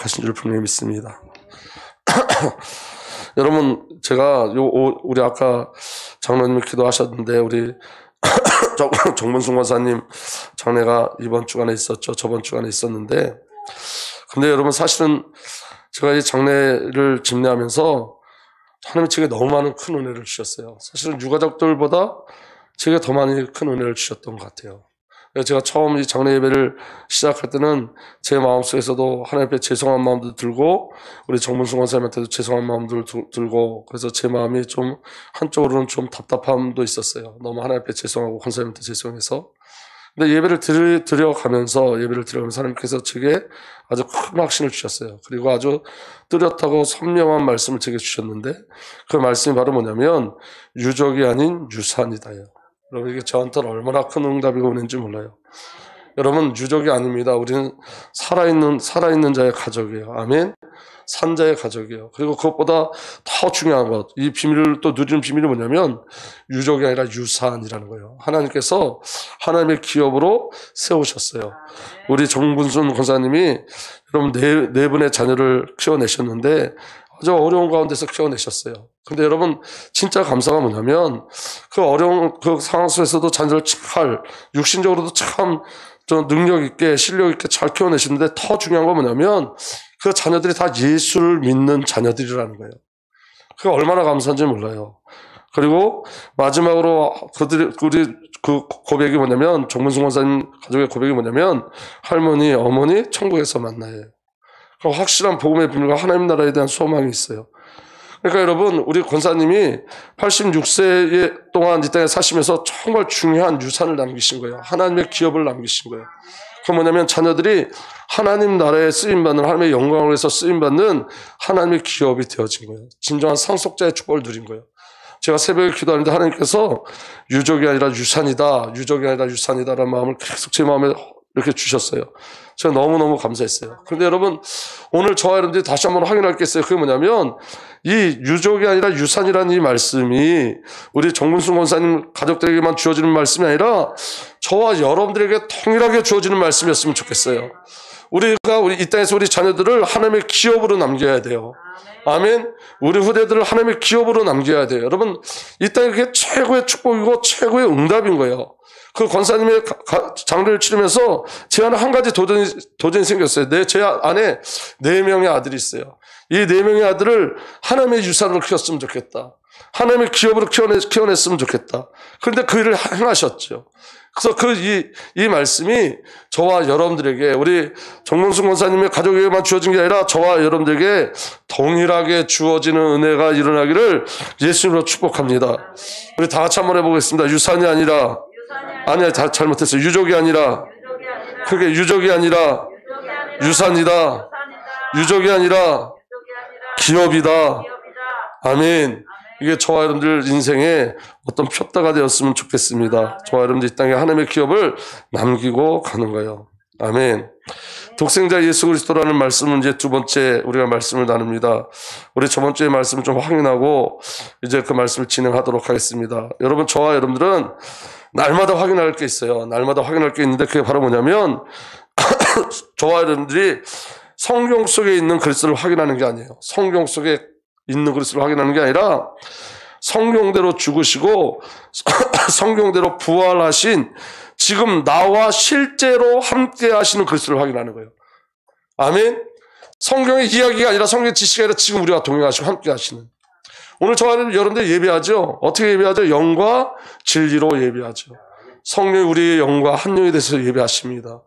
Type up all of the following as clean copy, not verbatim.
허락하신 줄 분명히 믿습니다. 여러분, 제가 우리 아까 장로님이 기도하셨는데 우리 정문순 권사님 장례가 이번 주간에 있었죠. 저번 주간에 있었는데, 근데 여러분 사실은 제가 이 장례를 집례하면서 하나님이 제게 너무 많은 큰 은혜를 주셨어요. 사실은 유가족들보다 제게 더 많이 큰 은혜를 주셨던 것 같아요. 제가 처음 이 장례 예배를 시작할 때는 제 마음속에서도 하나님 앞에 죄송한 마음도 들고 우리 정문순 권사님한테도 죄송한 마음도 들고, 그래서 제 마음이 좀 한쪽으로는 좀 답답함도 있었어요. 너무 하나님 앞에 죄송하고 권사님한테 죄송해서. 근데 예배를 드려가면서 하나님께서 제게 아주 큰 확신을 주셨어요. 그리고 아주 뚜렷하고 선명한 말씀을 제게 주셨는데, 그 말씀이 바로 뭐냐면 유족이 아닌 유산이다요. 여러분, 이게 저한테는 얼마나 큰 응답이 오는지 몰라요. 여러분, 유족이 아닙니다. 우리는 살아있는 자의 가족이에요. 아멘. 산자의 가족이에요. 그리고 그것보다 더 중요한 것, 이 비밀을 또 누리는 비밀이 뭐냐면 유족이 아니라 유산이라는 거예요. 하나님께서 하나님의 기업으로 세우셨어요. 우리 정문순 권사님이 여러분 네 분의 자녀를 키워내셨는데 아주 어려운 가운데서 키워내셨어요. 근데 여러분 진짜 감사가 뭐냐면 그 어려운 그 상황 속에서도 자녀를 잘, 육신적으로도 참 좀 능력 있게 실력 있게 잘 키워내시는데, 더 중요한 건 뭐냐면 그 자녀들이 다 예수를 믿는 자녀들이라는 거예요. 그게 얼마나 감사한지 몰라요. 그리고 마지막으로 우리 그 고백이 뭐냐면, 정문순 권사님 가족의 고백이 뭐냐면 할머니, 어머니 천국에서 만나요. 확실한 복음의 비밀과 하나님 나라에 대한 소망이 있어요. 그러니까 여러분, 우리 권사님이 86세 동안 이 땅에 사시면서 정말 중요한 유산을 남기신 거예요. 하나님의 기업을 남기신 거예요. 그건 뭐냐면 자녀들이 하나님 나라에 쓰임받는, 하나님의 영광을 위해서 쓰임받는 하나님의 기업이 되어진 거예요. 진정한 상속자의 축복을 누린 거예요. 제가 새벽에 기도하는데 하나님께서 유족이 아니라 유산이다, 유족이 아니라 유산이다라는 마음을 계속 제 마음에 이렇게 주셨어요. 제가 너무너무 감사했어요. 그런데 여러분, 오늘 저와 여러분들이 다시 한번 확인할 게 있어요. 그게 뭐냐면 이 유족이 아니라 유산이라는 이 말씀이 우리 정문순 권사님 가족들에게만 주어지는 말씀이 아니라 저와 여러분들에게 통일하게 주어지는 말씀이었으면 좋겠어요. 우리 이 땅에서 우리 자녀들을 하나님의 기업으로 남겨야 돼요. 아멘. 우리 후대들을 하나님의 기업으로 남겨야 돼요. 여러분, 이 땅에 그게 최고의 축복이고 최고의 응답인 거예요. 그 권사님의 장례를 치르면서 제 안에 한 가지 도전이 생겼어요. 제 안에 4명의 아들이 있어요. 이 4명의 아들을 하나님의 유산으로 키웠으면 좋겠다. 하나님의 기업으로 키워냈으면 좋겠다. 그런데 그 일을 행하셨죠. 그래서 이 말씀이 저와 여러분들에게, 우리 정문순 권사님의 가족에게만 주어진 게 아니라 저와 여러분들에게 동일하게 주어지는 은혜가 일어나기를 예수님으로 축복합니다. 우리 다 같이 한번 해보겠습니다. 유산이 아니라, 아니야, 잘못했어요. 유족이 아니라, 그게 유족이 아니라 유산이다. 유족이 아니라 기업이다. 아멘. 이게 저와 여러분들 인생의 어떤 표다가 되었으면 좋겠습니다. 저와 여러분들 이 땅에 하나님의 기업을 남기고 가는 거예요. 아멘. 독생자 예수 그리스도라는 말씀은 이제 두 번째 우리가 말씀을 나눕니다. 우리 저번 주에 말씀을 좀 확인하고 이제 그 말씀을 진행하도록 하겠습니다. 여러분, 저와 여러분들은 날마다 확인할 게 있어요. 날마다 확인할 게 있는데 그게 바로 뭐냐면 저와 여러분들이 성경 속에 있는 그리스도를 확인하는 게 아니에요. 성경 속에 있는 그리스도를 확인하는 게 아니라 성경대로 죽으시고 성경대로 부활하신 지금 나와 실제로 함께 하시는 그리스도를 확인하는 거예요. 아멘. 성경의 이야기가 아니라 성경의 지식이 아니라 지금 우리와 동행하시고 함께 하시는. 오늘 저와 여러분들 예배하죠. 어떻게 예배하죠? 영과 진리로 예배하죠. 성령이 우리의 영과 한 영이 되셔서 예배하십니다.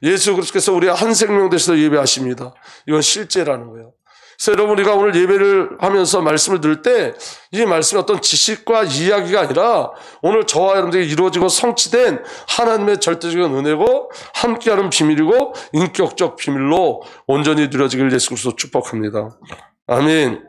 예수 그리스도께서 우리의 한 생명 되셔서 예배하십니다. 이건 실제라는 거예요. 그래서 여러분, 우리가 오늘 예배를 하면서 말씀을 들을 때 이 말씀이 어떤 지식과 이야기가 아니라 오늘 저와 여러분들이 이루어지고 성취된 하나님의 절대적인 은혜고 함께하는 비밀이고 인격적 비밀로 온전히 누려지기를 예수 그리스도 축복합니다. 아멘.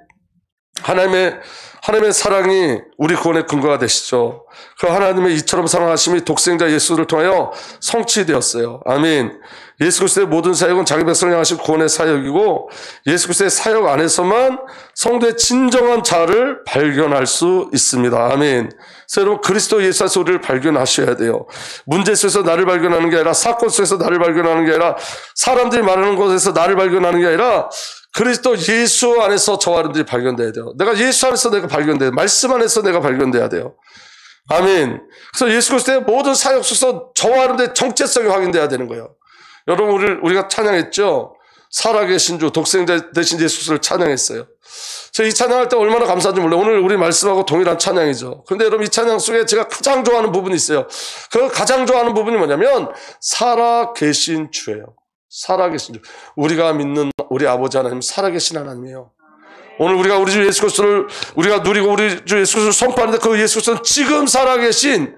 하나님의 사랑이 우리 구원의 근거가 되시죠. 그 하나님의 이처럼 사랑하심이 독생자 예수를 통하여 성취되었어요. 아멘. 예수 그리스도의 모든 사역은 자기 백성을 향하신 구원의 사역이고, 예수 그리스도의 사역 안에서만 성도의 진정한 자아를 발견할 수 있습니다. 아멘. 그래서 여러분, 그리스도 예수 안에서 우리를 발견하셔야 돼요. 문제 속에서 나를 발견하는 게 아니라, 사건 속에서 나를 발견하는 게 아니라, 사람들이 말하는 곳에서 나를 발견하는 게 아니라, 그리스도 예수 안에서 저와 여러분들이 발견돼야 돼요. 내가 예수 안에서 내가 발견돼야 돼요. 말씀 안에서 내가 발견돼야 돼요. 아멘. 그래서 예수 그리스도의 모든 사역 속에서 저와 여러분들의 정체성이 확인돼야 되는 거예요. 여러분, 우리가 찬양했죠? 살아계신 주, 독생자 되신 예수를 찬양했어요. 제가 이 찬양할 때 얼마나 감사한지 몰라요. 오늘 우리 말씀하고 동일한 찬양이죠. 그런데 여러분, 이 찬양 속에 제가 가장 좋아하는 부분이 있어요. 그 가장 좋아하는 부분이 뭐냐면, 살아계신 주예요. 살아계신 주. 우리가 믿는 우리 아버지 하나님, 살아계신 하나님이에요. 오늘 우리가 우리 주 예수 그리스도를 우리가 누리고 우리 주 예수 그리스도를 선포하는데, 그 예수 그리스도는 지금 살아계신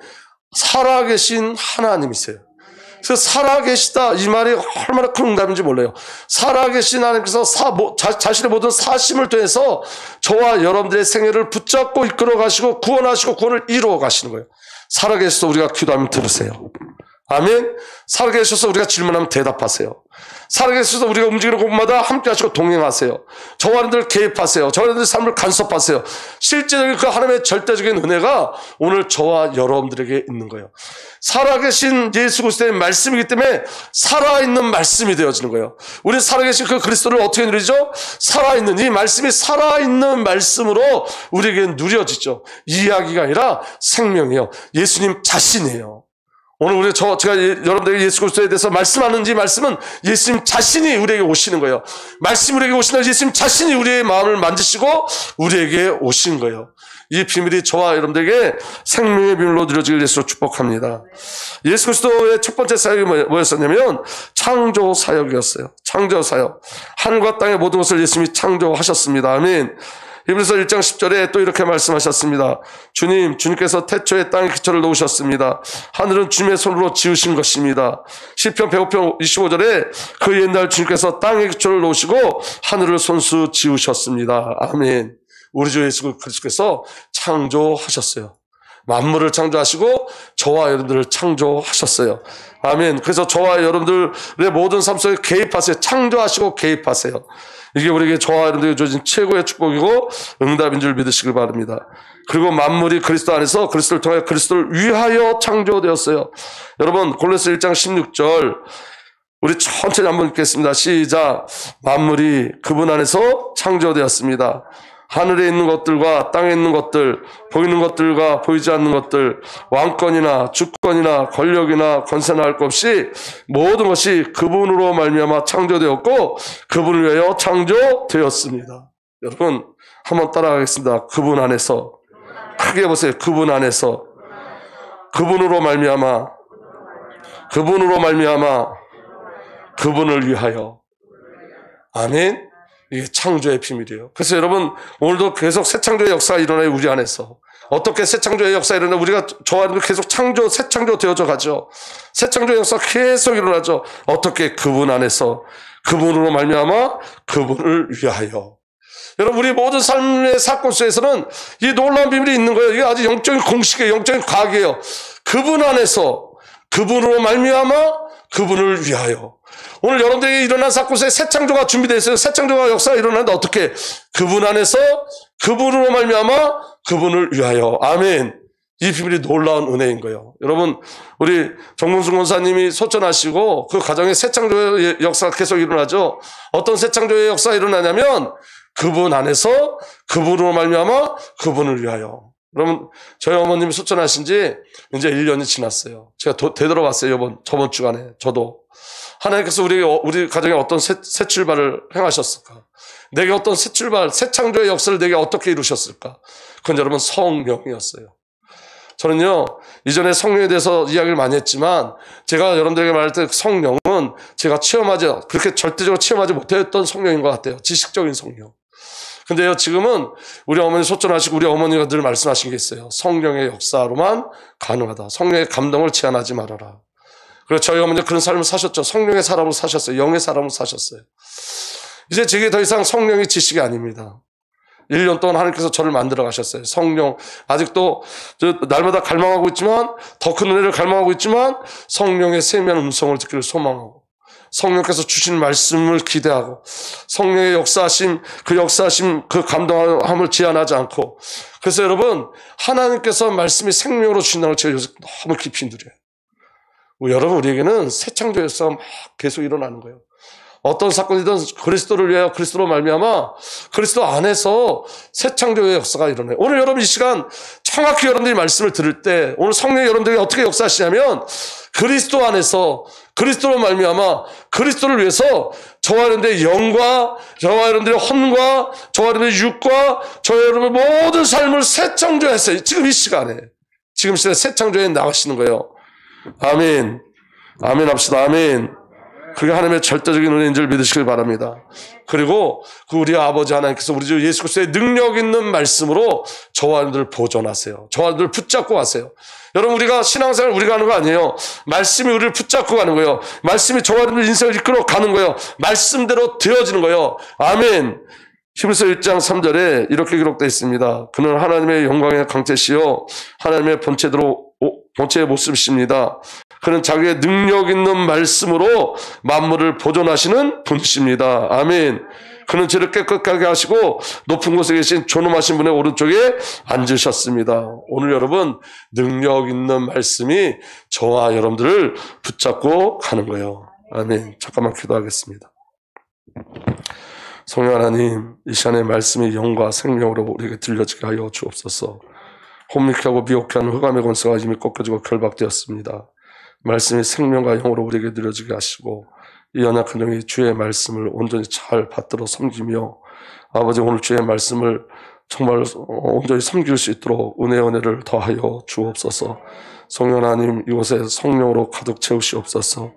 하나님이세요. 그래서 살아계시다, 이 말이 얼마나 큰 응답인지 몰라요. 살아계신 하나님께서 자신의 모든 사심을 통해서 저와 여러분들의 생애를 붙잡고 이끌어 가시고 구원하시고 구원을 이루어 가시는 거예요. 살아계셔서 우리가 기도하면 들으세요. 아멘. 살아계셔서 우리가 질문하면 대답하세요. 살아계셔서 우리가 움직이는 곳마다 함께 하시고 동행하세요. 저와 여러분들 개입하세요. 저와 여러분들 삶을 간섭하세요. 실제적인 그 하나님의 절대적인 은혜가 오늘 저와 여러분들에게 있는 거예요. 살아계신 예수 그리스도의 말씀이기 때문에 살아있는 말씀이 되어지는 거예요. 우리 살아계신 그 그리스도를 어떻게 누리죠? 살아있는, 이 말씀이 살아있는 말씀으로 우리에게 누려지죠. 이야기가 아니라 생명이에요. 예수님 자신이에요. 오늘 제가 여러분들에게 예수 그리스도에 대해서 말씀하는 이 말씀은 예수님 자신이 우리에게 오시는 거예요. 말씀 우리에게 오시는 예수님 자신이 우리의 마음을 만지시고 우리에게 오신 거예요. 이 비밀이 저와 여러분들에게 생명의 비밀로 누려지길 예수로 축복합니다. 예수 그리스도의 첫 번째 사역이 뭐였었냐면 창조 사역이었어요. 창조 사역. 하늘과 땅의 모든 것을 예수님이 창조하셨습니다. 아멘. 히브리서 1장 10절에 또 이렇게 말씀하셨습니다. 주님께서 태초에 땅에 기초를 놓으셨습니다. 하늘은 주님의 손으로 지으신 것입니다. 시편 105편 25절에 그 옛날 주님께서 땅에 기초를 놓으시고 하늘을 손수 지으셨습니다. 아멘. 우리 주 예수 그리스도께서 창조하셨어요. 만물을 창조하시고 저와 여러분들을 창조하셨어요. 아멘. 그래서 저와 여러분들의 모든 삶 속에 개입하세요. 창조하시고 개입하세요. 이게 우리에게 저와 여러분들에게 주어진 최고의 축복이고 응답인 줄 믿으시길 바랍니다. 그리고 만물이 그리스도 안에서 그리스도를 통하여 그리스도를 위하여 창조되었어요. 여러분, 골로새 1장 16절 우리 천천히 한번 읽겠습니다. 시작. 만물이 그분 안에서 창조되었습니다. 하늘에 있는 것들과 땅에 있는 것들, 보이는 것들과 보이지 않는 것들, 왕권이나 주권이나 권력이나 권세나 할 것 없이 모든 것이 그분으로 말미암아 창조되었고 그분을 위하여 창조되었습니다. 여러분, 한번 따라가겠습니다. 그분 안에서, 크게 보세요. 그분 안에서, 그분으로 말미암아, 그분으로 말미암아, 그분을 위하여. 아멘. 이게 창조의 비밀이에요. 그래서 여러분, 오늘도 계속 새 창조의 역사가 일어나요. 우리 안에서. 어떻게 새 창조의 역사가 일어나요? 우리가 저와 여러분 계속 새 창조 되어져 가죠. 새 창조의 역사가 계속 일어나죠. 어떻게? 그분 안에서, 그분으로 말미암아 그분을 위하여. 여러분, 우리 모든 삶의 사건 속에서는 이 놀라운 비밀이 있는 거예요. 이게 아주 영적인 공식이에요. 영적인 과학이에요. 그분 안에서, 그분으로 말미암아 그분을 위하여. 오늘 여러분들에게 일어난 사건 속에 새 창조가 준비되어 있어요. 새 창조가 역사가 일어나는데 어떻게? 그분 안에서 그분으로 말미암아 그분을 위하여. 아멘. 이 비밀이 놀라운 은혜인 거예요. 여러분, 우리 정문승 권사님이 소천하시고 그 가정에 새 창조의 역사가 계속 일어나죠. 어떤 새 창조의 역사가 일어나냐면 그분 안에서 그분으로 말미암아 그분을 위하여. 여러분, 저희 어머님이 소천하신 지 이제 1년이 지났어요. 제가 되돌아왔어요. 저번 주간에. 저도. 하나님께서 우리 가정에 어떤 새 출발을 행하셨을까? 내게 어떤 새 출발, 새 창조의 역사를 내게 어떻게 이루셨을까? 그건 여러분 성령이었어요. 저는요, 이전에 성령에 대해서 이야기를 많이 했지만 제가 여러분들에게 말할 때 성령은 제가 그렇게 절대적으로 체험하지 못했던 성령인 것 같아요. 지식적인 성령. 근데요, 지금은 우리 어머니 소천하시고 우리 어머니가 늘 말씀하신 게 있어요. 성령의 역사로만 가능하다. 성령의 감동을 제한하지 말아라. 그래서 저희 어머니가 그런 삶을 사셨죠. 성령의 사람으로 사셨어요. 영의 사람으로 사셨어요. 이제 제게 더 이상 성령이 지식이 아닙니다. 1년 동안 하나님께서 저를 만들어 가셨어요. 성령, 아직도 날마다 갈망하고 있지만, 더 큰 은혜를 갈망하고 있지만, 성령의 세미한 음성을 듣기를 소망하고, 성령께서 주신 말씀을 기대하고, 성령의 역사하심, 그 감동함을 제한하지 않고. 그래서 여러분, 하나님께서 말씀이 생명으로 주신다는 걸 제가 요새 너무 깊이 누려요. 여러분, 우리에게는 새 창조의 역사가 막 계속 일어나는 거예요. 어떤 사건이든 그리스도를 위하여 그리스도로 말미암아 그리스도 안에서 새 창조의 역사가 일어나요. 오늘 여러분 이 시간 정확히 여러분들이 말씀을 들을 때 오늘 성령이 여러분들에게 어떻게 역사하시냐면 그리스도 안에서 그리스도로 말미암아 그리스도를 위해서 저와 여러분들의 영과 저와 여러분들의 혼과 저와 여러분들의 육과 저와 여러분의 모든 삶을 새 창조했어요. 지금 이 시간에 새 창조에 나가시는 거예요. 아멘. 아멘 합시다. 아멘. 그게 하나님의 절대적인 은혜인 줄 믿으시길 바랍니다. 그리고 그 우리 아버지 하나님께서 우리 주 예수 그리스도의 능력 있는 말씀으로 저와 여러분들을 보존하세요. 저와 여러분들을 붙잡고 가세요. 여러분 우리가 신앙생활 우리가 하는 거 아니에요. 말씀이 우리를 붙잡고 가는 거예요. 말씀이 저와 여러분들 인생을 이끌어 가는 거예요. 말씀대로 되어지는 거예요. 아멘. 히브리서 1장 3절에 이렇게 기록되어 있습니다. 그는 하나님의 영광의 강태시요 하나님의 본체의 모습이십니다. 그는 자기의 능력 있는 말씀으로 만물을 보존하시는 분이십니다. 아멘. 그는 죄를 깨끗하게 하시고 높은 곳에 계신 존엄하신 분의 오른쪽에 앉으셨습니다. 오늘 여러분 능력 있는 말씀이 저와 여러분들을 붙잡고 가는 거예요. 아멘. 잠깐만 기도하겠습니다. 성령 하나님, 이 시간의 말씀이 영과 생명으로 우리에게 들려지게 하여 주옵소서. 혼미케 하고 미혹케 하는 흑암의 권세가 이미 꺾여지고 결박되었습니다. 말씀이 생명과 영으로 우리에게 들려지게 하시고 이 연약한 종이 주의 말씀을 온전히 잘 받들어 섬기며 아버지 오늘 주의 말씀을 정말 온전히 섬길 수 있도록 은혜를 더하여 주옵소서. 성령 하나님 이곳에 성령으로 가득 채우시옵소서.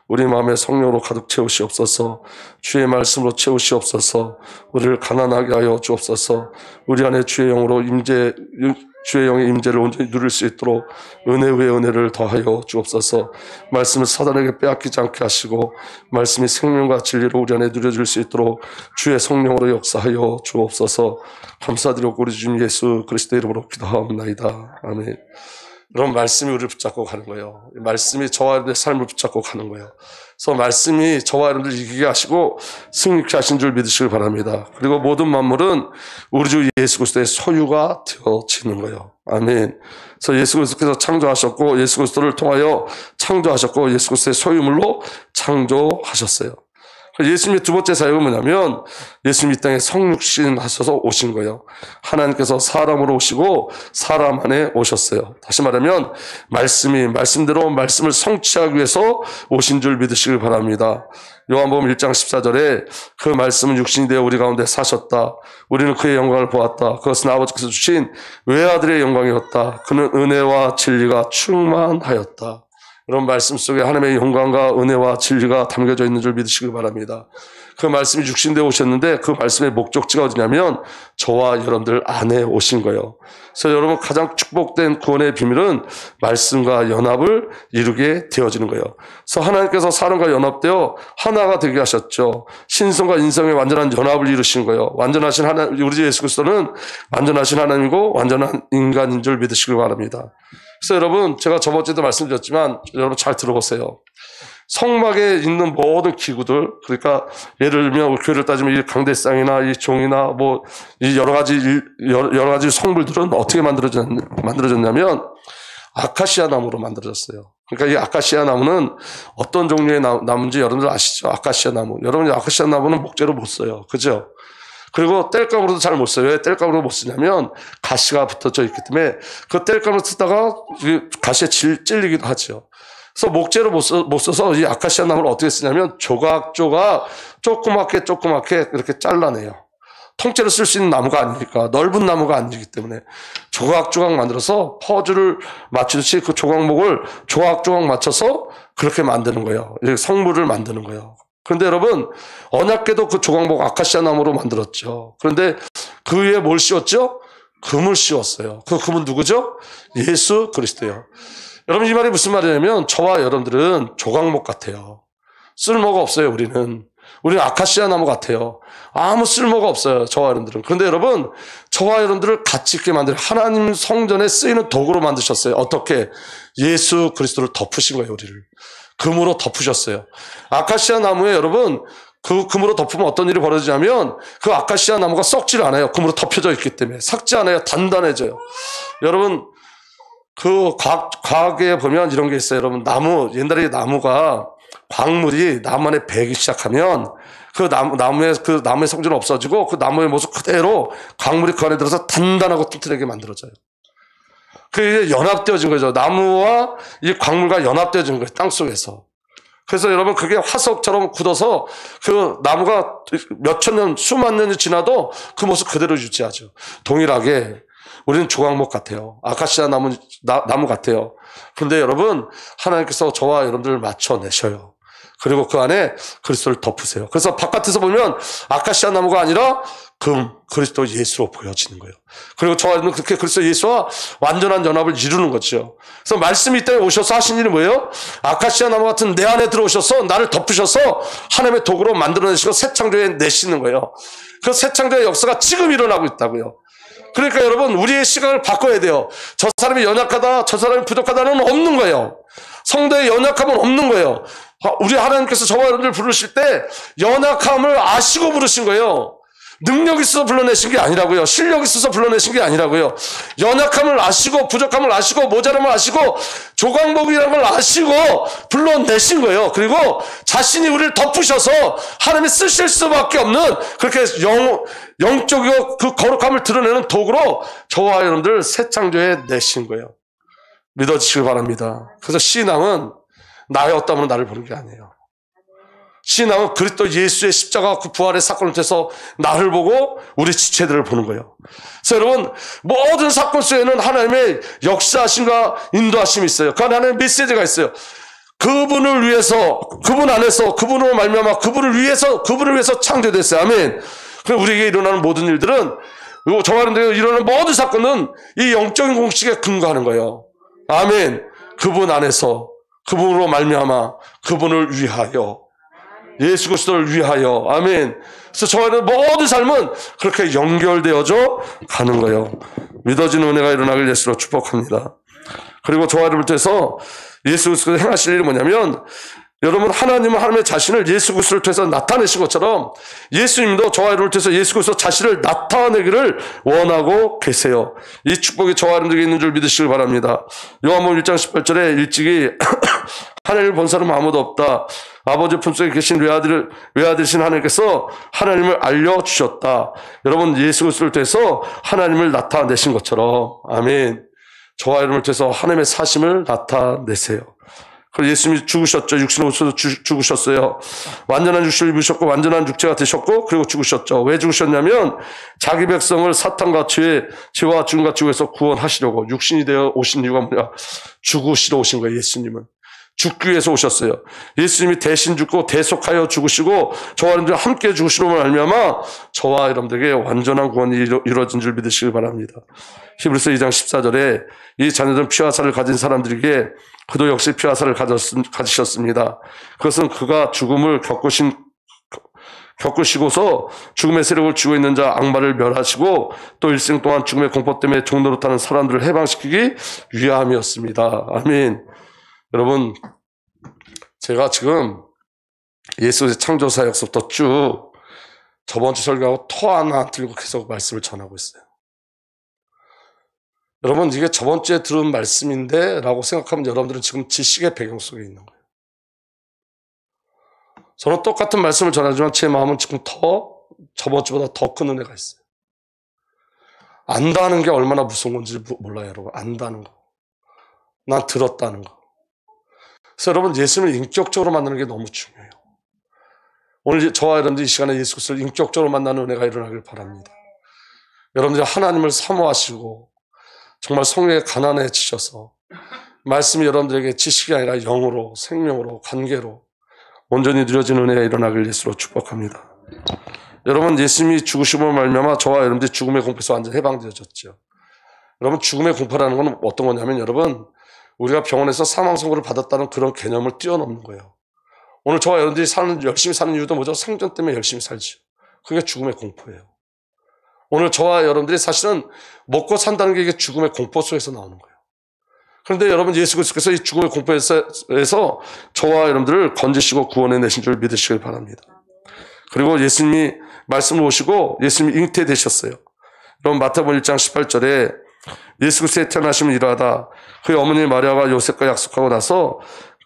우리 마음에 성령으로 가득 채우시옵소서. 주의 말씀으로 채우시옵소서. 우리를 가난하게 하여 주옵소서. 우리 안에 주의 영의 임재를 온전히 누릴 수 있도록 은혜 위에 은혜를 더하여 주옵소서. 말씀을 사단에게 빼앗기지 않게 하시고 말씀이 생명과 진리로 우리 안에 누려질 수 있도록 주의 성령으로 역사하여 주옵소서. 감사드리고 우리 주님 예수 그리스도의 이름으로 기도하옵나이다. 아멘. 그런 말씀이 우리를 붙잡고 가는 거예요. 말씀이 저와 여러분의 삶을 붙잡고 가는 거예요. 그래서 말씀이 저와 여러분들 이기게 하시고 승리케 하신 줄 믿으시길 바랍니다. 그리고 모든 만물은 우리 주 예수 그리스도의 소유가 되어지는 거예요. 아멘. 그래서 예수 그리스도께서 창조하셨고 예수 그리스도를 통하여 창조하셨고 예수 그리스도의 소유물로 창조하셨어요. 예수님의 두 번째 사역은 뭐냐면 예수님이 이 땅에 성육신 하셔서 오신 거예요. 하나님께서 사람으로 오시고 사람 안에 오셨어요. 다시 말하면 말씀대로 말씀을 성취하기 위해서 오신 줄 믿으시길 바랍니다. 요한복음 1장 14절에 그 말씀은 육신이 되어 우리 가운데 사셨다. 우리는 그의 영광을 보았다. 그것은 아버지께서 주신 외아들의 영광이었다. 그는 은혜와 진리가 충만하였다. 이런 말씀 속에 하나님의 영광과 은혜와 진리가 담겨져 있는 줄 믿으시길 바랍니다. 그 말씀이 육신되어 오셨는데 그 말씀의 목적지가 어디냐면 저와 여러분들 안에 오신 거예요. 그래서 여러분 가장 축복된 구원의 비밀은 말씀과 연합을 이루게 되어지는 거예요. 그래서 하나님께서 사람과 연합되어 하나가 되게 하셨죠. 신성과 인성의 완전한 연합을 이루신 거예요. 완전하신 하나님, 우리 예수 그리스도는 완전하신 하나님이고 완전한 인간인 줄 믿으시길 바랍니다. 그래서 여러분 제가 저번 주에도 말씀드렸지만 여러분 잘 들어보세요. 성막에 있는 모든 기구들, 그러니까 예를 들면 교회를 따지면 이 강대상이나 이 종이나 뭐 이 여러 가지 성물들은 어떻게 만들어졌냐면 아카시아 나무로 만들어졌어요. 그러니까 이 아카시아 나무는 어떤 종류의 나무인지 여러분들 아시죠? 아카시아 나무. 여러분이 아카시아 나무는 목재로 못 써요. 그죠? 그리고 땔감으로도 잘 못 써요. 왜 땔감으로 못 쓰냐면 가시가 붙어져 있기 때문에 그 땔감을 쓰다가 가시에 찔리기도 하죠. 그래서 목재로 못 써서 이 아카시아 나무를 어떻게 쓰냐면 조각조각 조그맣게 이렇게 잘라내요. 통째로 쓸 수 있는 나무가 아니니까, 넓은 나무가 아니기 때문에 조각조각 만들어서 퍼즐을 맞추듯이 그 조각목을 조각조각 맞춰서 그렇게 만드는 거예요. 성물을 만드는 거예요. 그런데 여러분 언약궤도 그 조각목 아카시아 나무로 만들었죠. 그런데 그 위에 뭘 씌웠죠? 금을 씌웠어요. 그 금은 누구죠? 예수 그리스도예요. 여러분 이 말이 무슨 말이냐면 저와 여러분들은 조각목 같아요. 쓸모가 없어요. 우리는 우리는 아카시아 나무 같아요. 아무 쓸모가 없어요. 저와 여러분들은. 그런데 여러분, 저와 여러분들을 가치 있게 만들 하나님 성전에 쓰이는 도구로 만드셨어요. 어떻게? 예수 그리스도를 덮으신 거예요. 우리를. 금으로 덮으셨어요. 아카시아 나무에 여러분, 그 금으로 덮으면 어떤 일이 벌어지냐면 그 아카시아 나무가 썩질 않아요. 금으로 덮여져 있기 때문에. 삭지 않아요. 단단해져요. 여러분, 그 과학에 보면 이런 게 있어요. 여러분, 옛날에 나무가 광물이 나무 안에 배기 시작하면 그 나무의 성질은 없어지고 그 나무의 모습 그대로 광물이 그 안에 들어서 단단하고 튼튼하게 만들어져요. 그게 연합되어진 거죠. 나무와 이 광물과 연합되어진 거예요. 땅 속에서. 그래서 여러분 그게 화석처럼 굳어서 그 나무가 몇천 년, 수만 년이 지나도 그 모습 그대로 유지하죠. 동일하게 우리는 조각목 같아요. 아카시아 나무 같아요. 그런데 여러분 하나님께서 저와 여러분들을 맞춰내셔요. 그리고 그 안에 그리스도를 덮으세요. 그래서 바깥에서 보면 아카시아 나무가 아니라 그리스도 예수로 보여지는 거예요. 그리고 저는 그렇게 그리스도 예수와 완전한 연합을 이루는 거죠. 그래서 말씀이 이때 오셔서 하신 일이 뭐예요? 아카시아 나무 같은 내 안에 들어오셔서 나를 덮으셔서 하나님의 도구로 만들어내시고 새 창조에 내시는 거예요. 그 새 창조의 역사가 지금 일어나고 있다고요. 그러니까 여러분 우리의 시각을 바꿔야 돼요. 저 사람이 연약하다, 저 사람이 부족하다는 없는 거예요. 성도의 연약함은 없는 거예요. 우리 하나님께서 저와 여러분들 부르실 때 연약함을 아시고 부르신 거예요. 능력이 있어서 불러내신 게 아니라고요. 실력이 있어서 불러내신 게 아니라고요. 연약함을 아시고 부족함을 아시고 모자람을 아시고 조각목이라는 걸 아시고 불러내신 거예요. 그리고 자신이 우리를 덮으셔서 하나님이 쓰실 수밖에 없는 그렇게 영적이고 그 거룩함을 드러내는 도구로 저와 여러분들 새 창조에 내신 거예요. 믿어지시길 바랍니다. 그래서 신앙은 나의 어떠함으로 나를 보는 게 아니에요. 신앙은 그리스도 예수의 십자가 그 부활의 사건을 통해서 나를 보고 우리 지체들을 보는 거예요. 그래서 여러분 모든 사건 속에는 하나님의 역사하심과 인도하심이 있어요. 그 안에 하나님의 메시지가 있어요. 그분을 위해서, 그분 안에서, 그분으로 말미암아 그분을 위해서 창조됐어요. 아멘. 그래서 우리에게 일어나는 모든 일들은 저와 여러분들에게 일어나는 모든 사건은 이 영적인 공식에 근거하는 거예요. 아멘. 그분 안에서, 그분으로 말미암아 그분을 위하여, 예수 그리스도를 위하여. 아멘. 그래서 저와는 모든 삶은 그렇게 연결되어져 가는 거예요. 믿어지는 은혜가 일어나길 예수로 축복합니다. 그리고 저와 여러분을 통해서 예수 그리스도가 행하실 일이 뭐냐면, 여러분 하나님은 하나님의 자신을 예수 그리스도를 통해서 나타내신 것처럼 예수님도 저와 여러분을 통해서 예수 그리스도 자신을 나타내기를 원하고 계세요. 이 축복이 저와 여러분들에게 있는 줄 믿으시길 바랍니다. 요한복음 1장 18절에 일찍이 하나님을 본 사람은 아무도 없다. 아버지 품속에 계신 외아들이신 하나님께서 하나님을 알려주셨다. 여러분 예수 그리스도를 통해서 하나님을 나타내신 것처럼, 아멘, 저와 여러분을 통해서 하나님의 사심을 나타내세요. 그리고 예수님이 죽으셨죠. 육신으로 죽으셨어요. 완전한 육신을 입으셨고 완전한 육체가 되셨고 그리고 죽으셨죠. 왜 죽으셨냐면 자기 백성을 사탄과 죄와 죽음과 지옥에서 구원하시려고 육신이 되어 오신 이유가 뭐냐? 죽으시러 오신 거예요. 예수님은 죽기 위해서 오셨어요. 예수님이 대신 죽고 대속하여 죽으시고 저와 여러분들 함께 죽으시로 말미암아 저와 여러분들에게 완전한 구원이 이루어진 줄 믿으시길 바랍니다. 히브리서 2장 14절에 이 자녀들은 피와 살을 가진 사람들에게 그도 역시 피와 살을 가지셨습니다. 그것은 그가 죽음을 겪으시고서 죽음의 세력을 쥐고 있는 자 악마를 멸하시고 또 일생 동안 죽음의 공포 때문에 종노릇하는 사람들을 해방시키기 위함이었습니다. 아멘. 여러분, 제가 지금 예수의 창조사 역사부터 쭉 저번 주 설교하고 토 하나 들고 계속 말씀을 전하고 있어요. 여러분, 이게 저번 주에 들은 말씀인데 라고 생각하면 여러분들은 지금 지식의 배경 속에 있는 거예요. 저는 똑같은 말씀을 전하지만 제 마음은 지금 저번 주보다 더 큰 은혜가 있어요. 안다는 게 얼마나 무서운 건지 몰라요, 여러분. 안다는 거. 난 들었다는 거. 그래서 여러분, 예수님을 인격적으로 만나는 게 너무 중요해요. 오늘 저와 여러분들 이 시간에 예수 그리스도를 인격적으로 만나는 은혜가 일어나길 바랍니다. 여러분들이 하나님을 사모하시고 정말 성령에 가난해지셔서 말씀이 여러분들에게 지식이 아니라 영으로, 생명으로, 관계로 온전히 누려지는 은혜가 일어나길 예수로 축복합니다. 여러분, 예수님이 죽으심으로 말미암아 저와 여러분들이 죽음의 공포에서 완전히 해방되어졌죠. 여러분, 죽음의 공포라는 건 어떤 거냐면, 여러분, 우리가 병원에서 사망 선고를 받았다는 그런 개념을 뛰어넘는 거예요. 오늘 저와 여러분들이 열심히 사는 이유도 뭐죠? 생존 때문에 열심히 살죠. 그게 죽음의 공포예요. 오늘 저와 여러분들이 사실은 먹고 산다는 게 이게 죽음의 공포 속에서 나오는 거예요. 그런데 여러분, 예수 그리스도께서 이 죽음의 공포에서 저와 여러분들을 건지시고 구원해 내신 줄 믿으시길 바랍니다. 그리고 예수님이 말씀을 오시고 예수님이 잉태되셨어요. 여러분, 마태복음 1장 18절에 예수 그리스도의 태어나심을 이러하다 그의 어머니 마리아가 요셉과 약속하고 나서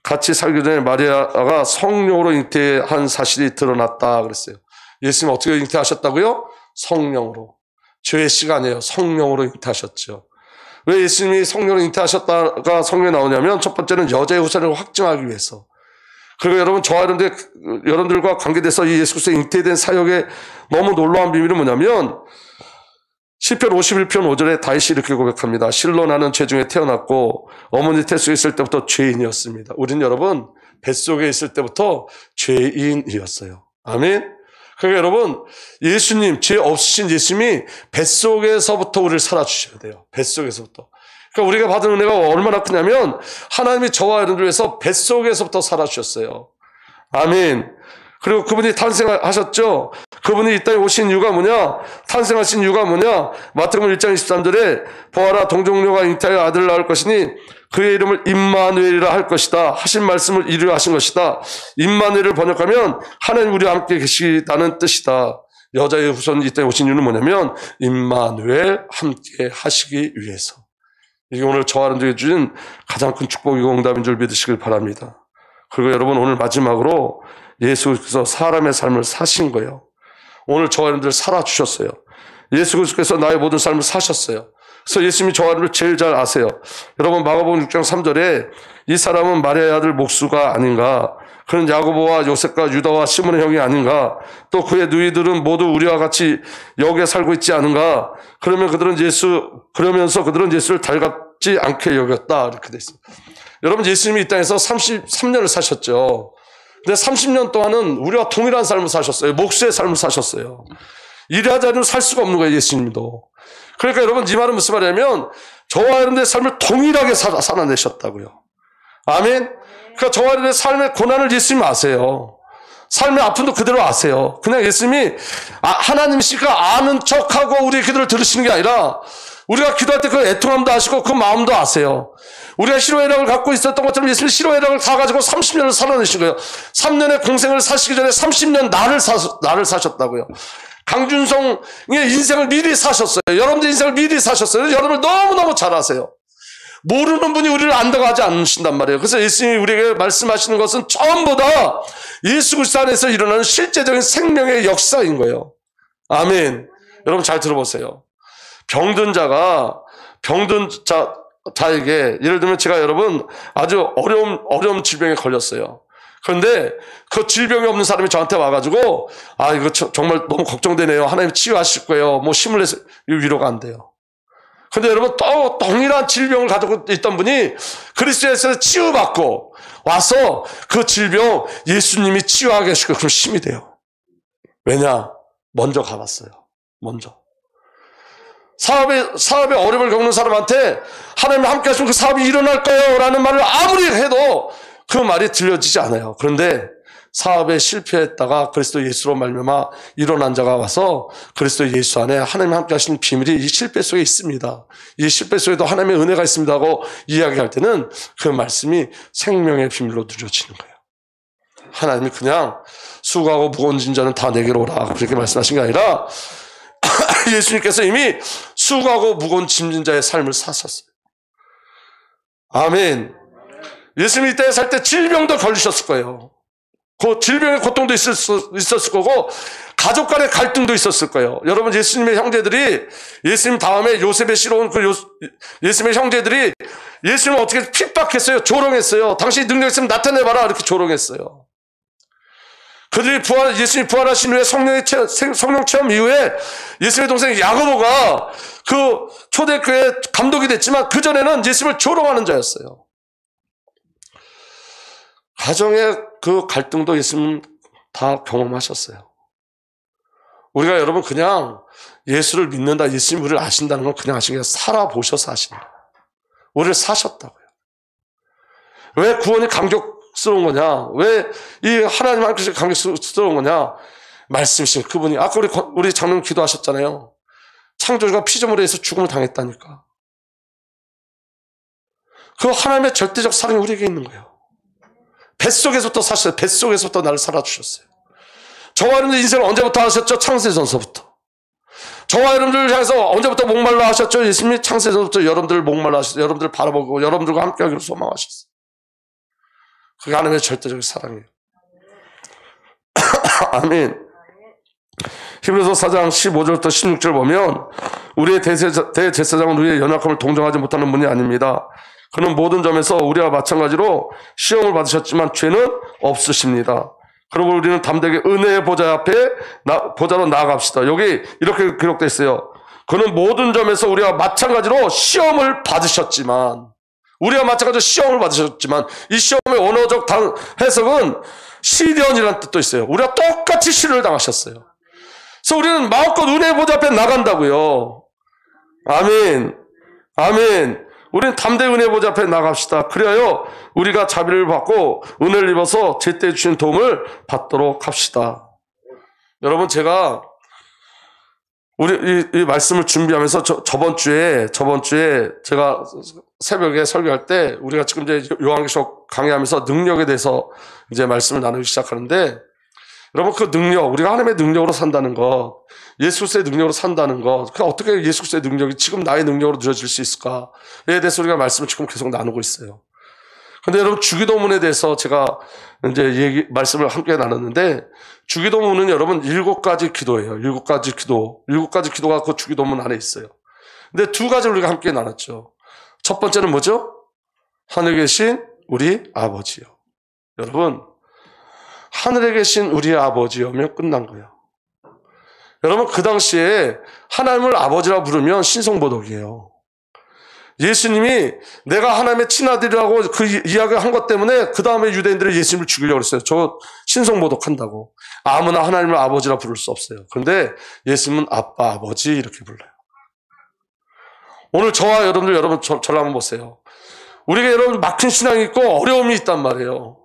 같이 살기 전에 마리아가 성령으로 잉태한 사실이 드러났다 그랬어요. 예수님 어떻게 잉태하셨다고요? 성령으로. 죄의 씨가 아니에요. 성령으로 잉태하셨죠. 왜 예수님이 성령으로 잉태하셨다가 성경에 나오냐면, 첫 번째는 여자의 후손을 확증하기 위해서. 그리고 여러분, 저와 여러분들과 관계돼서 이 예수 그리스도의 잉태된 사역의 너무 놀라운 비밀은 뭐냐면, 시편 51편 5절에 다윗이 이렇게 고백합니다. 실로 나는 죄 중에 태어났고 어머니 태속에 있을 때부터 죄인이었습니다. 우린 여러분, 뱃속에 있을 때부터 죄인이었어요. 아멘. 그러니까 여러분, 예수님, 죄 없으신 예수님이 뱃속에서부터 우리를 살아주셔야 돼요. 뱃속에서부터. 그러니까 우리가 받은 은혜가 얼마나 크냐면, 하나님이 저와 여러분들 위해서 뱃속에서부터 살아주셨어요. 아멘. 그리고 그분이 탄생하셨죠. 그분이 이 땅에 오신 이유가 뭐냐? 탄생하신 이유가 뭐냐? 마태복음 1장 23절에 보아라, 동정녀가 잉태하여 아들을 낳을 것이니 그의 이름을 임마누엘이라 할 것이다 하신 말씀을 이루려 하신 것이다. 임마누엘을 번역하면 하나님 우리와 함께 계시다는 뜻이다. 여자의 후손 이 땅에 오신 이유는 뭐냐면 임마누엘 함께 하시기 위해서. 이게 오늘 저와 여러분들에게 주신 가장 큰 축복이고 응답인 줄 믿으시길 바랍니다. 그리고 여러분, 오늘 마지막으로 예수께서 사람의 삶을 사신 거예요. 오늘 저와 여러분들 살아주셨어요. 예수 그리스도께서 나의 모든 삶을 사셨어요. 그래서 예수님이 저와 여러분을 제일 잘 아세요. 여러분, 마가복음 6장 3절에 이 사람은 마리아의 아들 목수가 아닌가? 그는 야고보와 요셉과 유다와 시몬의 형이 아닌가? 또 그의 누이들은 모두 우리와 같이 여기에 살고 있지 않은가? 그러면서 그들은 예수를 달갑지 않게 여겼다. 이렇게 돼 있습니다. 여러분, 예수님이 이 땅에서 33년을 사셨죠. 근데 30년 동안은 우리와 동일한 삶을 사셨어요. 목수의 삶을 사셨어요. 일하지 않으면 살 수가 없는 거예요, 예수님도. 그러니까 여러분, 이 말은 무슨 말이냐면 저와 여러분들의 삶을 동일하게 살아내셨다고요. 아멘. 그러니까 저와 여러분들의 삶의 고난을 예수님 아세요. 삶의 아픔도 그대로 아세요. 그냥 예수님이 하나님이시니까 아는 척하고 우리의 기도를 들으시는 게 아니라 우리가 기도할 때 그 애통함도 아시고 그 마음도 아세요. 우리가 희로애락을 갖고 있었던 것처럼 예수님이 희로애락을 다 가지고 30년을 살아내신 거예요. 3년의 공생을 사시기 전에 30년 나를 사셨다고요. 강준성의 인생을 미리 사셨어요. 여러분들 인생을 미리 사셨어요. 여러분을 너무너무 잘 아세요. 모르는 분이 우리를 안다고 하지 않으신단 말이에요. 그래서 예수님이 우리에게 말씀하시는 것은 전부 다 예수 그리스도 안에서 일어나는 실제적인 생명의 역사인 거예요. 아멘. 여러분 잘 들어보세요. 병든 자에게, 예를 들면 제가 여러분 아주 어려운 질병에 걸렸어요. 그런데 그 질병이 없는 사람이 저한테 와가지고 이거 정말 너무 걱정되네요. 하나님 치유하실 거예요. 뭐 힘을 내서 위로가 안 돼요. 근데 여러분 또 동일한 질병을 가지고 있던 분이 그리스도에서 치유받고 와서 그 질병 예수님이 치유하게 하시고 그럼 힘이 돼요. 왜냐? 먼저 가봤어요. 먼저. 사업에 어려움을 겪는 사람한테 하나님 함께 하시면 그 사업이 일어날 거예요 라는 말을 아무리 해도 그 말이 들려지지 않아요. 그런데 사업에 실패했다가 그리스도 예수로 말미암아 일어난 자가 와서 그리스도 예수 안에 하나님 함께 하시는 비밀이 이 실패 속에 있습니다. 이 실패 속에도 하나님의 은혜가 있습니다 하고 이야기할 때는 그 말씀이 생명의 비밀로 누려지는 거예요. 하나님이 그냥 수고하고 무거운 짐 자는 다 내게로 오라 그렇게 말씀하신 게 아니라 예수님께서 이미 수고하고 무거운 짐진 자의 삶을 사셨어요. 아멘. 예수님이 이때 살 때 질병도 걸리셨을 거예요. 그 질병의 고통도 있었을 거고 가족 간의 갈등도 있었을 거예요. 여러분, 예수님의 형제들이 예수님 다음에 요셉의 씨로 온 예수님의 형제들이 예수님을 어떻게 핍박했어요? 조롱했어요. 당신이 능력 있으면 나타내봐라 이렇게 조롱했어요. 그들이 예수님이 부활하신 후에 성령 체험 이후에 예수님의 동생 야고보가 그 초대교회 감독이 됐지만 그전에는 예수님을 조롱하는 자였어요. 가정의 그 갈등도 예수님 다 경험하셨어요. 우리가 여러분 그냥 예수를 믿는다, 예수님 우리를 아신다는 건 그냥 아시는 게 살아보셔서 아신다. 우리를 사셨다고요. 왜 구원이 감격스러운 거냐? 왜 이 하나님 하나님께 감격스러운 거냐? 말씀이신 그분이 아까 우리 장로님 기도하셨잖아요. 창조주가 피조물에 의해서 죽음을 당했다니까. 그 하나님의 절대적 사랑이 우리에게 있는 거예요. 뱃속에서부터 사셨어요. 뱃속에서부터 나를 살아주셨어요. 저와 여러분들 인생을 언제부터 하셨죠? 창세전서부터. 저와 여러분들 향해서 언제부터 목말라 하셨죠? 예수님이 창세전서부터 여러분들 목말라 하셨어요. 여러분들 바라보고 여러분들과 함께하기로 소망하셨어요. 그게 하나님의 절대적인 사랑이에요. 아멘. 히브리서 4장 15절부터 16절 보면 우리의 대제사장은 우리의 연약함을 동정하지 못하는 분이 아닙니다. 그는 모든 점에서 우리와 마찬가지로 시험을 받으셨지만 죄는 없으십니다. 그리고 우리는 담대하게 은혜의 보좌 앞에 보좌로 나아갑시다. 여기 이렇게 기록되어 있어요. 그는 모든 점에서 우리와 마찬가지로 시험을 받으셨지만 우리와 마찬가지로 시험을 받으셨지만 이 시험의 언어적 해석은 시련이라는 뜻도 있어요. 우리가 똑같이 시련을 당하셨어요. 그래서 우리는 마음껏 은혜의 보좌 앞에 나간다고요. 아멘. 아멘. 우리는 담대히 은혜의 보좌 앞에 나갑시다. 그래야 우리가 자비를 받고 은혜를 입어서 제때 주신 도움을 받도록 합시다. 여러분 제가 우리 이 말씀을 준비하면서 저번 주에 제가 새벽에 설교할 때 우리가 지금 이제 요한계시록 강의하면서 능력에 대해서 이제 말씀을 나누기 시작하는데 여러분 그 능력, 우리가 하나님의 능력으로 산다는 것, 예수 그리스도의 능력으로 산다는 것, 그 어떻게 예수 그리스도의 능력이 지금 나의 능력으로 누려질 수 있을까에 대해서 우리가 말씀을 지금 계속 나누고 있어요. 근데 여러분 주기도문에 대해서 제가 이제 말씀을 함께 나눴는데 주기도문은 여러분 7가지 기도예요. 7가지 기도. 7가지 기도가 그 주기도문 안에 있어요. 근데 2가지를 우리가 함께 나눴죠. 첫 번째는 뭐죠? 하늘에 계신 우리 아버지요. 여러분 하늘에 계신 우리 아버지여면 끝난 거예요. 여러분 그 당시에 하나님을 아버지라 부르면 신성모독이에요. 예수님이 내가 하나님의 친아들이라고 그 이야기를 한 것 때문에 그 다음에 유대인들이 예수님을 죽이려고 했어요. 저 신성모독한다고. 아무나 하나님을 아버지라 부를 수 없어요. 그런데 예수님은 아빠, 아버지 이렇게 불러요. 오늘 저와 여러분들 저를 한번 보세요. 우리가 여러분 막힌 신앙이 있고 어려움이 있단 말이에요.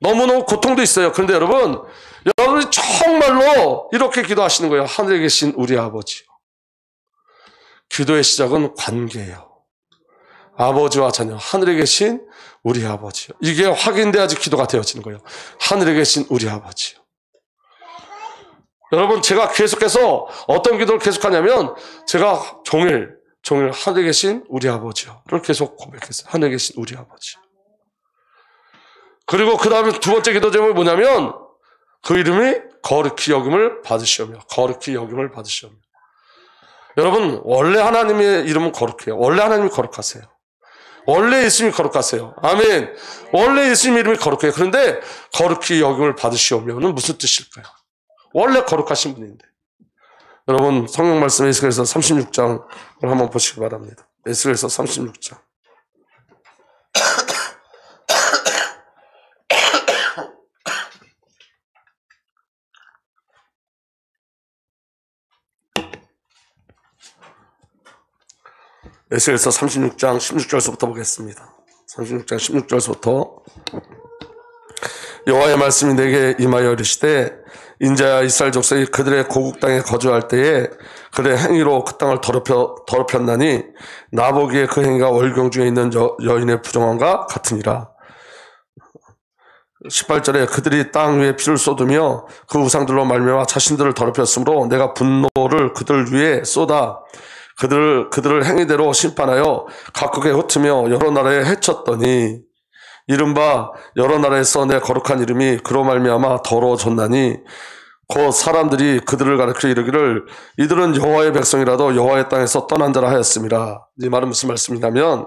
너무너무 고통도 있어요. 그런데 여러분이 정말로 이렇게 기도하시는 거예요. 하늘에 계신 우리 아버지요. 기도의 시작은 관계예요. 아버지와 자녀, 하늘에 계신 우리 아버지요. 이게 확인돼야지 기도가 되어지는 거예요. 하늘에 계신 우리 아버지요. 여러분 제가 계속해서 어떤 기도를 계속하냐면 제가 종일 하늘에 계신 우리 아버지요를 계속 고백했어요. 하늘에 계신 우리 아버지. 그리고 그 다음에 2번째 기도 제목이 뭐냐면 그 이름이 거룩히 여김을 받으시오며. 거룩히 여김을 거룩하시오며. 여러분 원래 하나님의 이름은 거룩해요. 원래 하나님이 거룩하세요. 원래 예수님이 거룩하세요. 아멘. 원래 예수님 이름이 거룩해요. 그런데 거룩히 여김을 받으시오며는 무슨 뜻일까요? 원래 거룩하신 분인데. 여러분 성경 말씀 에스겔서 36장을 한번 보시기 바랍니다. 에스겔서 36장. 에스겔서 36장 16절서부터 보겠습니다. 36장 16절서부터 여호와의 말씀이 내게 임하여 이르시되 인자야 이스라엘 족속이 그들의 고국 땅에 거주할 때에 그들의 행위로 그 땅을 더럽혔나니 나보기에 그 행위가 월경 중에 있는 여인의 부정함과 같으니라. 18절에 그들이 땅 위에 피를 쏟으며 그 우상들로 말미암아 자신들을 더럽혔으므로 내가 분노를 그들 위에 쏟아 그들을 행위대로 심판하여 각국에 흩으며 여러 나라에 해쳤더니 이른바 여러 나라에서 내 거룩한 이름이 그로 말미암아 더러워졌나니 곧 사람들이 그들을 가리켜 이르기를 이들은 여호와의 백성이라도 여호와의 땅에서 떠난 자라 하였습니다. 이 말은 무슨 말씀이냐면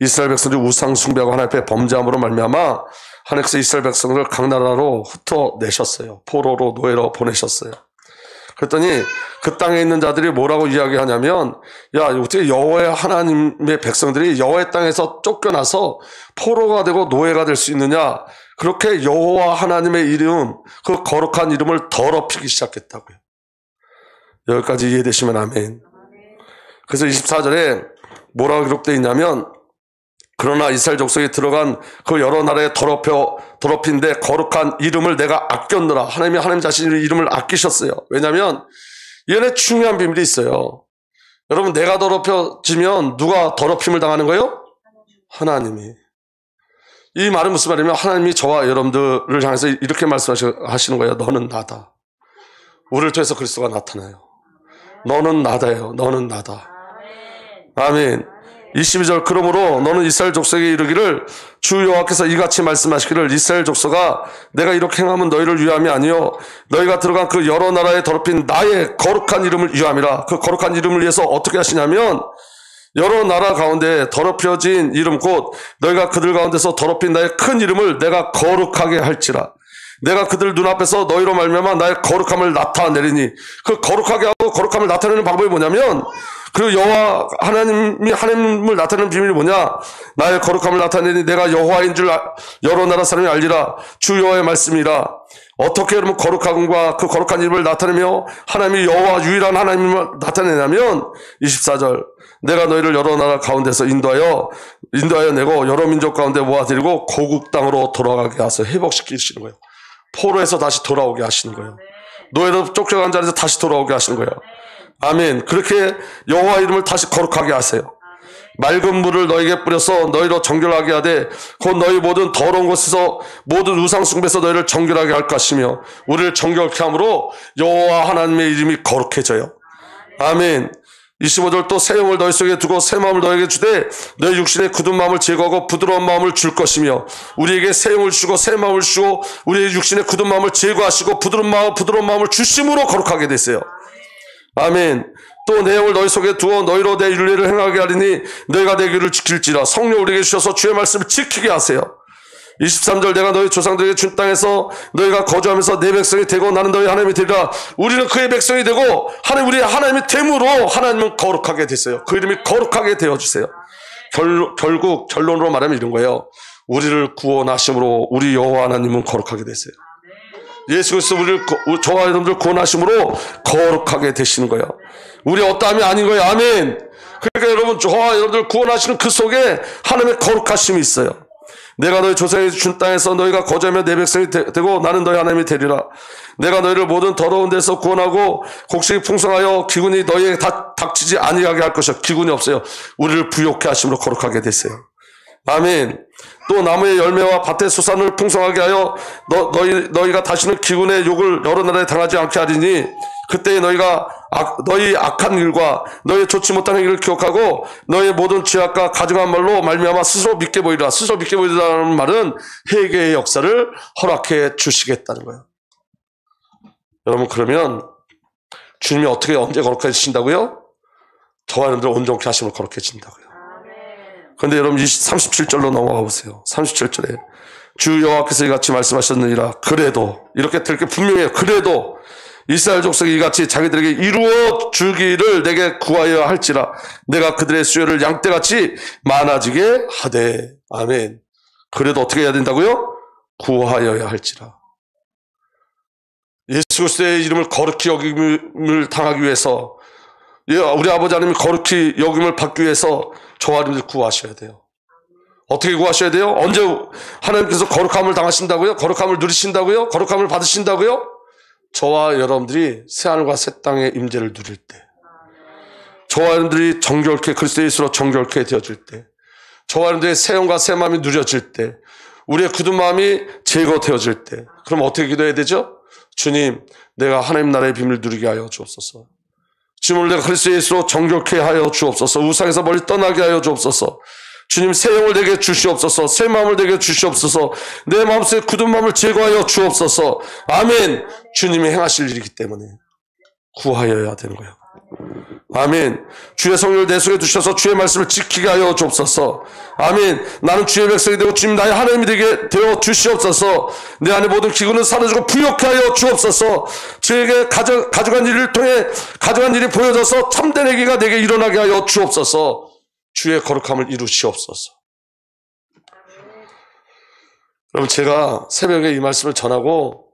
이스라엘 백성들이 우상 숭배하고 하나님 앞에 범죄함으로 말미암아 하나님께서 이스라엘 백성을 각 나라로 흩어내셨어요. 포로로 노예로 보내셨어요. 그랬더니 그 땅에 있는 자들이 뭐라고 이야기하냐면 야 어떻게 여호와의 하나님의 백성들이 여호와의 땅에서 쫓겨나서 포로가 되고 노예가 될 수 있느냐. 그렇게 여호와 하나님의 이름 그 거룩한 이름을 더럽히기 시작했다고요. 여기까지 이해되시면 아멘. 그래서 24절에 뭐라고 기록되어 있냐면 그러나 이스라엘 족속이 들어간 그 여러 나라에 더럽힌데 거룩한 이름을 내가 아꼈느라. 하나님이 하나님 자신의 이름을 아끼셨어요. 왜냐하면 이 안에 중요한 비밀이 있어요. 여러분, 내가 더럽혀지면 누가 더럽힘을 당하는 거예요? 하나님이. 이 말은 무슨 말이냐면 하나님이 저와 여러분들을 향해서 이렇게 말씀하시는 거예요. 너는 나다. 우리를 통해서 그리스도가 나타나요. 너는 나다예요. 너는 나다. 아멘. 22절, 그러므로 너는 이스라엘 족속에게 이르기를 주 여호와께서 이같이 말씀하시기를 이스라엘 족속아, 내가 이렇게 행하면 너희를 위함이 아니요 너희가 들어간 그 여러 나라에 더럽힌 나의 거룩한 이름을 위함이라. 그 거룩한 이름을 위해서 어떻게 하시냐면 여러 나라 가운데 더럽혀진 이름 곧 너희가 그들 가운데서 더럽힌 나의 큰 이름을 내가 거룩하게 할지라. 내가 그들 눈앞에서 너희로 말미암아 나의 거룩함을 나타내리니. 그 거룩하게 하고 거룩함을 나타내는 방법이 뭐냐면 그 여호와 하나님이 하나님을 나타내는 비밀이 뭐냐? 나의 거룩함을 나타내니 내가 여호와인 줄 여러 나라 사람이 알리라. 주 여호와의 말씀이라. 어떻게 여러분 거룩함과 그 거룩한 이름을 나타내며 하나님이 여호와 유일한 하나님을 나타내냐면 24절, 내가 너희를 여러 나라 가운데서 인도하여 내고 여러 민족 가운데 모아들이고 고국 땅으로 돌아가게 하서 회복시키시는 거예요. 포로에서 다시 돌아오게 하시는 거예요. 노예로 쫓겨간 자리에서 다시 돌아오게 하시는 거예요. 아멘. 그렇게 여호와 이름을 다시 거룩하게 하세요. 맑은 물을 너에게 뿌려서 너희로 정결하게 하되 곧 너희 모든 더러운 곳에서 모든 우상 숭배에서 너희를 정결하게 할 것이며 우리를 정결케 함으로 여호와 하나님의 이름이 거룩해져요. 아멘. 25절, 또 새 영을 너희 속에 두고 새 마음을 너에게 주되 너희 육신의 굳은 마음을 제거하고 부드러운 마음을 줄 것이며. 우리에게 새 영을 주고 새 마음을 주고 우리의 육신의 굳은 마음을 제거하시고 부드러운 마음을 주심으로 거룩하게 됐어요. 아멘. 또 내 영을 너희 속에 두어 너희로 내 윤례를 행하게 하리니 너희가 내 규를 지킬지라. 성령 우리에게 주셔서 주의 말씀을 지키게 하세요. 23절, 내가 너희 조상들에게 준 땅에서 너희가 거주하면서 내 백성이 되고 나는 너희 하나님이 되리라. 우리는 그의 백성이 되고 우리의 하나님이 됨으로 하나님은 거룩하게 됐어요. 그 이름이 거룩하게 되어주세요. 결국 결론으로 말하면 이런 거예요. 우리를 구원하심으로 우리 여호와 하나님은 거룩하게 됐어요. 예수 그리스도 저와 여러분들 구원하심으로 거룩하게 되시는 거예요. 우리 어떠함이 아닌 거예요. 아멘. 그러니까 여러분, 저와 여러분들 구원하시는 그 속에 하나님의 거룩하심이 있어요. 내가 너희 조상에게 준 땅에서 너희가 거주하며 내 백성이 되고 나는 너희 하나님이 되리라. 내가 너희를 모든 더러운 데서 구원하고 곡식이 풍성하여 기근이 너희에게 닥치지 아니하게 할 것이요. 기근이 없어요. 우리를 부욕케 하심으로 거룩하게 됐어요. 아멘. 또 나무의 열매와 밭의 수산을 풍성하게 하여 너희가 다시는 기근의 욕을 여러 나라에 당하지 않게 하리니 그때 너희 악한 일과 너희 좋지 못한 행위를 기억하고 너희 모든 죄악과 가증한 말로 말미암아 스스로 믿게 보이라. 스스로 믿게 보이라는 말은 회개의 역사를 허락해 주시겠다는 거예요. 여러분, 그러면 주님이 어떻게 언제 거룩해지신다고요? 저와 여러분들 온전케 하심을 거룩해진다고요. 그런데 여러분 37절로 넘어가 보세요. 37절에 주 여호와께서 이같이 말씀하셨느니라. 그래도 이렇게 들게 분명해요. 그래도 이스라엘 족속이 이같이 자기들에게 이루어 주기를 내게 구하여야 할지라. 내가 그들의 수요를 양떼같이 많아지게 하되. 아멘. 그래도 어떻게 해야 된다고요? 구하여야 할지라. 예수 그리스도의 이름을 거룩히 여김을 당하기 위해서, 우리 아버지 하나님이 거룩히 여김을 받기 위해서 저와 여러분들 구하셔야 돼요. 어떻게 구하셔야 돼요? 언제 하나님께서 거룩함을 당하신다고요? 거룩함을 누리신다고요? 거룩함을 받으신다고요? 저와 여러분들이 새하늘과 새 땅의 임재를 누릴 때, 저와 여러분들이 정결케 그리스도 예수로 정결케 되어질 때, 저와 여러분들의 새 영과 새 마음이 누려질 때, 우리의 굳은 마음이 제거되어질 때, 그럼 어떻게 기도해야 되죠? 주님, 내가 하나님 나라의 비밀을 누리게 하여 주옵소서. 주님을 내가 그리스도 예수로 정결케 하여 주옵소서. 우상에서 멀리 떠나게 하여 주옵소서. 주님, 새 영을 내게 주시옵소서. 새 마음을 내게 주시옵소서. 내 마음속에 굳은 마음을 제거하여 주옵소서. 아멘. 주님이 행하실 일이기 때문에 구하여야 되는 거예요. 아멘. 주의 성령을 내 속에 두셔서 주의 말씀을 지키게 하여 주옵소서. 아멘. 나는 주의 백성이 되고 주님 나의 하나님이 되게 되어 주시옵소서. 내 안에 모든 기근은 사라지고 부욕케 하여 주옵소서. 주에게 가져간 일을 통해 가져간 일이 보여져서 참된 회개가 내게 일어나게 하여 주옵소서. 주의 거룩함을 이루시옵소서. 여러분, 제가 새벽에 이 말씀을 전하고,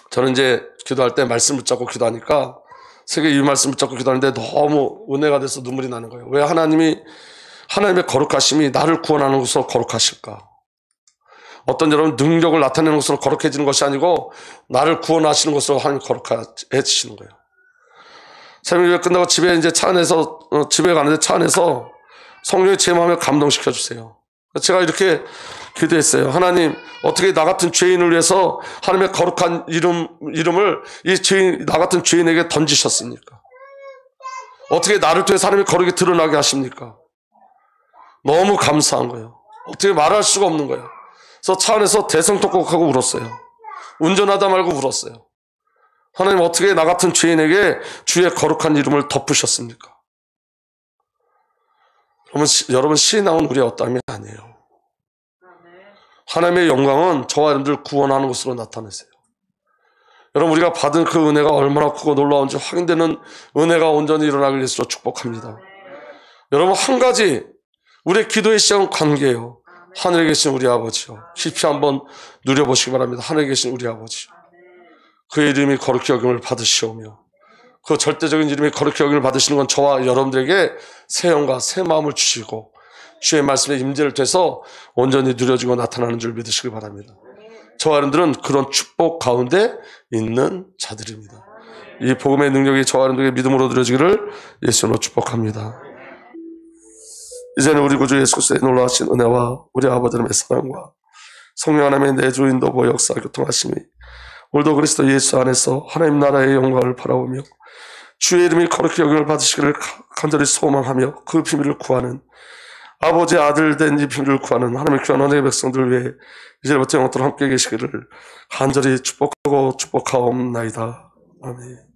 저는 이제 기도할 때 말씀 붙잡고 기도하니까 새벽에 이 말씀 붙잡고 기도하는데 너무 은혜가 돼서 눈물이 나는 거예요. 왜 하나님이 하나님의 거룩하심이 나를 구원하는 것으로 거룩하실까? 어떤 여러분 능력을 나타내는 것으로 거룩해지는 것이 아니고 나를 구원하시는 것으로 하나님 거룩해지시는 거예요. 새벽 예배 끝나고 집에 이제 차 안에서 집에 가는데 차 안에서 성령이 제 마음을 감동시켜 주세요. 제가 이렇게 기도했어요. 하나님, 어떻게 나 같은 죄인을 위해서 하나님의 거룩한 이름을 이 죄인, 나 같은 죄인에게 던지셨습니까? 어떻게 나를 통해서 하나님의 거룩이 드러나게 하십니까? 너무 감사한 거예요. 어떻게 말할 수가 없는 거예요. 그래서 차 안에서 대성통곡하고 울었어요. 운전하다 말고 울었어요. 하나님, 어떻게 나 같은 죄인에게 주의 거룩한 이름을 덮으셨습니까? 여러분 시인왕은 우리의 어떠함이 아니에요. 하나님의 영광은 저와 여러분들 구원하는 것으로 나타내세요. 여러분, 우리가 받은 그 은혜가 얼마나 크고 놀라운지 확인되는 은혜가 온전히 일어나길 예수로 축복합니다. 여러분, 한 가지 우리의 기도의 시작은 관계예요. 하늘에 계신 우리 아버지요, 깊이 한번 누려보시기 바랍니다. 하늘에 계신 우리 아버지, 그의 이름이 거룩히 여김을 받으시오며 그 절대적인 이름이 거룩히 여김을 받으시는 건 저와 여러분들에게 새 영과 새 마음을 주시고 주의 말씀에 임재를 돼서 온전히 누려지고 나타나는 줄 믿으시기 바랍니다. 저와 여러분들은 그런 축복 가운데 있는 자들입니다. 이 복음의 능력이 저와 여러분들에게 믿음으로 누려지기를 예수로 축복합니다. 이제는 우리 구주 예수 그리스도의 놀라우신 은혜와 우리 아버지 하나님의 사랑과 성령 하나님의 내주 인도보 역사 교통하심이 오늘도 그리스도 예수 안에서 하나님 나라의 영광을 바라보며 주의 이름이 거룩히 여김을 받으시기를 간절히 소망하며 그 비밀을 구하는 아버지의 아들 된 이 비밀을 구하는 하나님의 귀한 은혜의 백성들 위해 이제부터 영원토록 함께 계시기를 간절히 축복하고 축복하옵나이다. 아멘.